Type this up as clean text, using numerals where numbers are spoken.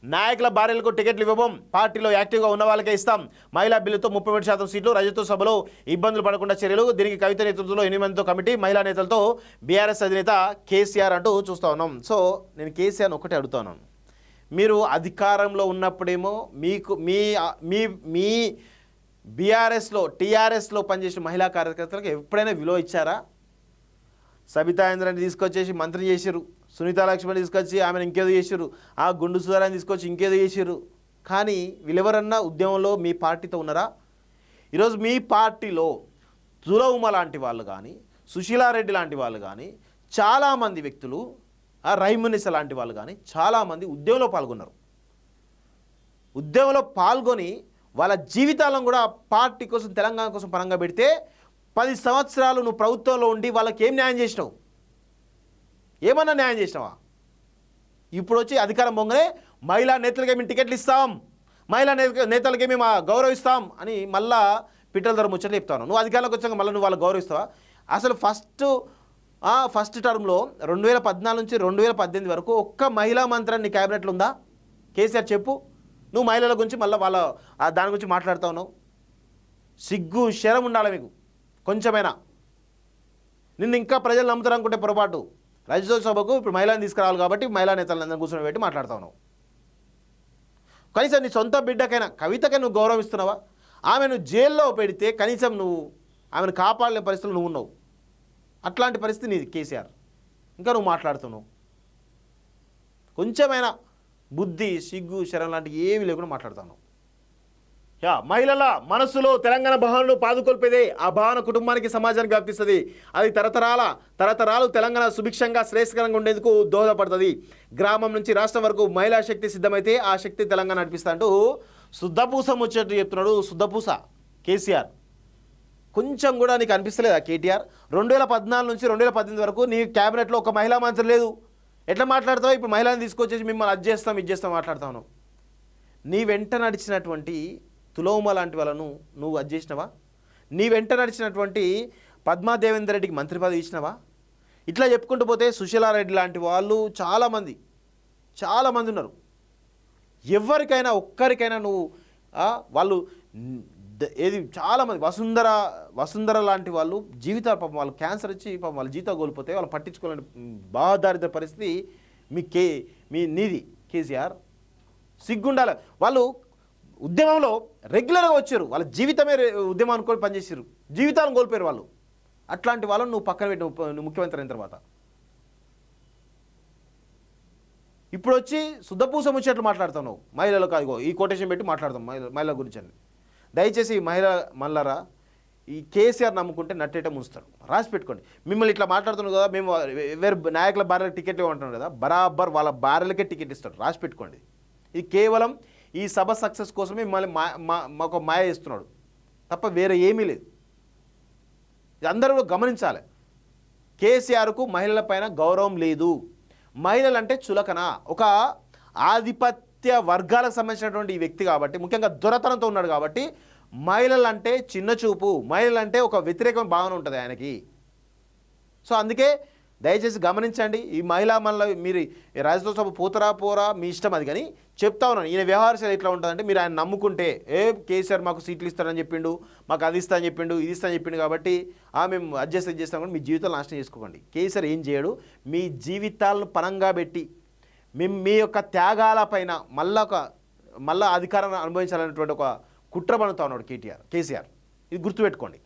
నాయకుల భార్యలకు టికెట్లు ఇవ్వబోం, పార్టీలో యాక్టివ్గా ఉన్న వాళ్ళకే ఇస్తాం, మహిళా బిల్లుతో 33% సీట్లు, రజతు సభలో ఇబ్బందులు పడకుండా చర్యలు, దీనికి కవిత నేతృత్వంలో 8 మందితో కమిటీ, మహిళా నేతలతో బీఆర్ఎస్ అధినేత కేసీఆర్ అంటూ చూస్తూ ఉన్నాం. సో నేను కేసీఆర్ని ఒకటే అడుగుతాను, మీరు అధికారంలో ఉన్నప్పుడేమో మీకు మీ మీ మీ బీఆర్ఎస్లో టీఆర్ఎస్లో పనిచేసిన మహిళా కార్యకర్తలకు ఎప్పుడైనా విలువ ఇచ్చారా? సబితా ఇంద్రాన్ని తీసుకొచ్చేసి మంత్రి చేసిరు, సునీతా లక్ష్మణ్ తీసుకొచ్చి ఆమెను ఇంకేదో చేసిరు, ఆ గుండు సుధారాన్ని తీసుకొచ్చి ఇంకేదో చేసిరు. కానీ వీళ్ళెవరన్నా ఉద్యమంలో మీ పార్టీతో ఉన్నారా? ఈరోజు మీ పార్టీలో తులవుమ లాంటి వాళ్ళు కానీ, సుశీలారెడ్డి లాంటి వాళ్ళు కానీ, చాలామంది వ్యక్తులు, రైమునిస లాంటి వాళ్ళు కానీ చాలామంది ఉద్యమంలో పాల్గొన్నారు. ఉద్యమంలో పాల్గొని వాళ్ళ జీవితాలను కూడా పార్టీ కోసం, తెలంగాణ కోసం పరంగా పెడితే 10 సంవత్సరాలు నువ్వు ప్రభుత్వంలో ఉండి వాళ్ళకి ఏం న్యాయం చేసినావు? ఏమన్నా న్యాయం చేసినావా? ఇప్పుడు వచ్చి అధికారం పొంగనే మహిళా నేతలకే మేము టికెట్లు ఇస్తాం, మహిళా నేతలకే మేము గౌరవిస్తాం అని మళ్ళా పిట్టల ధర ముచ్చట్లు చెప్తాను. నువ్వు అధికారంలోకి వచ్చాక మళ్ళీ నువ్వు వాళ్ళు గౌరవిస్తావా? అసలు ఫస్ట్ టర్మ్లో 2014 నుంచి 2018 వరకు ఒక్క మహిళా మంత్రి నీ క్యాబినెట్లో ఉందా? కేసీఆర్ చెప్పు. నువ్వు మహిళల గురించి మళ్ళీ వాళ్ళ దాని గురించి మాట్లాడుతూ ఉన్నావు. సిగ్గు శరం ఉండాలి మీకు కొంచెమైనా. నిన్ను ఇంకా ప్రజలు నమ్ముతారు అనుకుంటే పొరపాటు. రాజ్యసభ సభకు ఇప్పుడు మహిళని తీసుకురావాలి కాబట్టి మహిళా నేతలందరినీ కూర్చొని పెట్టి మాట్లాడుతూ ఉన్నావు. కనీసం నీ సొంత బిడ్డకైనా, కవితకైనా నువ్వు గౌరవిస్తున్నావా? ఆమెను జైల్లో పెడితే కనీసం నువ్వు ఆమెను కాపాడలేని పరిస్థితులు నువ్వు ఉన్నావు. అట్లాంటి పరిస్థితి నీది కేసీఆర్. ఇంకా నువ్వు మాట్లాడుతున్నావు. కొంచెమైనా బుద్ధి, సిగ్గు, శరం లాంటివి ఏమీ లేకుండా మాట్లాడుతున్నావు. మహిళల మనస్సులో తెలంగాణ భావనను పాదుకొల్పేదే ఆ భావన కుటుంబానికి, సమాజానికి వ్యాప్తిస్తుంది. అది తరతరాలు తెలంగాణ సుభిక్షంగా, శ్రేయస్కరంగా ఉండేందుకు దోహదపడుతుంది. గ్రామం నుంచి రాష్ట్రం వరకు మహిళా శక్తి సిద్ధమైతే ఆ శక్తి తెలంగాణ నడిపిస్తా అంటూ శుద్ధపూస ముచ్చట్టు చెప్తున్నాడు. శుద్ధపూస కేసీఆర్. కొంచెం కూడా నీకు అనిపిస్తలేదా కేటీఆర్? 2014 నుంచి 2018 వరకు నీ క్యాబినెట్లో ఒక మహిళా మంత్రి లేదు. ఎట్లా మాట్లాడతావు? ఇప్పుడు మహిళని తీసుకొచ్చేసి మిమ్మల్ని అది చేస్తాం ఇది చేస్తాం మాట్లాడతాను. నీ వెంట నడిచినటువంటి తులవుమ లాంటి వాళ్ళను నువ్వు అది చేసినవా? నీ వెంట నడిచినటువంటి పద్మాదేవేందర్ రెడ్డికి మంత్రి పదవి ఇచ్చినవా? ఇట్లా చెప్పుకుంటూ పోతే సుశీలారెడ్డి లాంటి వాళ్ళు చాలామంది ఉన్నారు. ఎవరికైనా ఒక్కరికైనా నువ్వు వాళ్ళు ఏది చాలామంది వసుంధర లాంటి వాళ్ళు జీవితాలు పాపం వాళ్ళు క్యాన్సర్ వచ్చి పాపం వాళ్ళ జీవితాలు కోల్పోతే వాళ్ళు పట్టించుకోవాలని బాధారిత పరిస్థితి నీది కేసీఆర్. సిగ్గుండాలి. వాళ్ళు ఉద్యమంలో రెగ్యులర్గా వచ్చారు, వాళ్ళ జీవితమే ఉద్యమం అనుకొని పనిచేసారు, జీవితాలను కోల్పోయారు వాళ్ళు. అట్లాంటి వాళ్ళని నువ్వు పక్కన పెట్టి నువ్వు ముఖ్యమంత్రి అయిన తర్వాత ఇప్పుడు వచ్చి శుద్ధపూస ముచ్చట్లు మాట్లాడుతున్నావు. మహిళలు కాదు ఈ కొటేషన్ పెట్టి మాట్లాడతాం మహిళల గురించి అని. దయచేసి మళ్ళారా ఈ కేసీఆర్ నమ్ముకుంటే నట్టేట ముంచుతారు. రాసి పెట్టుకోండి. మిమ్మల్ని ఇట్లా మాట్లాడుతున్నావు కదా, మేము వేరే నాయకుల భార్యలకు టికెట్ ఇవ్వమంటున్నాం కదా, బరాబర్ వాళ్ళ భార్యలకే టికెట్ ఇస్తారు. రాసి పెట్టుకోండి. ఇది కేవలం ఈ సభ సక్సెస్ కోసమే మిమ్మల్ని మాకు మాయ చేస్తున్నాడు తప్ప వేరే ఏమీ లేదు. ఇది అందరూ గమనించాలి. కేసీఆర్కు మహిళలపైన గౌరవం లేదు. మహిళలంటే చులకన, ఒక ఆధిపత్య వర్గాలకు సంబంధించినటువంటి ఈ వ్యక్తి కాబట్టి, ముఖ్యంగా దొరతనంతో ఉన్నాడు కాబట్టి మహిళలంటే చిన్న చూపు, మహిళలంటే ఒక వ్యతిరేక భావన ఉంటుంది ఆయనకి. సో అందుకే దయచేసి గమనించండి. ఈ మహిళా మీరు రాజ్యసభ సభ పోరా మీ ఇష్టం అది, కానీ చెప్తా ఉన్నాను ఈయన వ్యవహారశైలి ఎట్లా ఉంటుందంటే, మీరు ఆయన నమ్ముకుంటే కేసీఆర్ మాకు సీట్లు ఇస్తారని చెప్పిండు, మాకు అది ఇస్తా అని చెప్పిండు, ఇది ఇస్తా అని చెప్పిండు కాబట్టి మేము అడ్జస్ట్ చేస్తాం. కానీ మీ జీవితాలు నాశనం చేసుకోకండి. కేసీఆర్ ఏం చేయడు. మీ జీవితాలను పరంగా పెట్టి మీ యొక్క త్యాగాల పైన మళ్ళా అధికారాన్ని అనుభవించాలనేటువంటి ఒక కుట్ర పనుతా ఉన్నాడు కేసీఆర్. ఇది గుర్తుపెట్టుకోండి.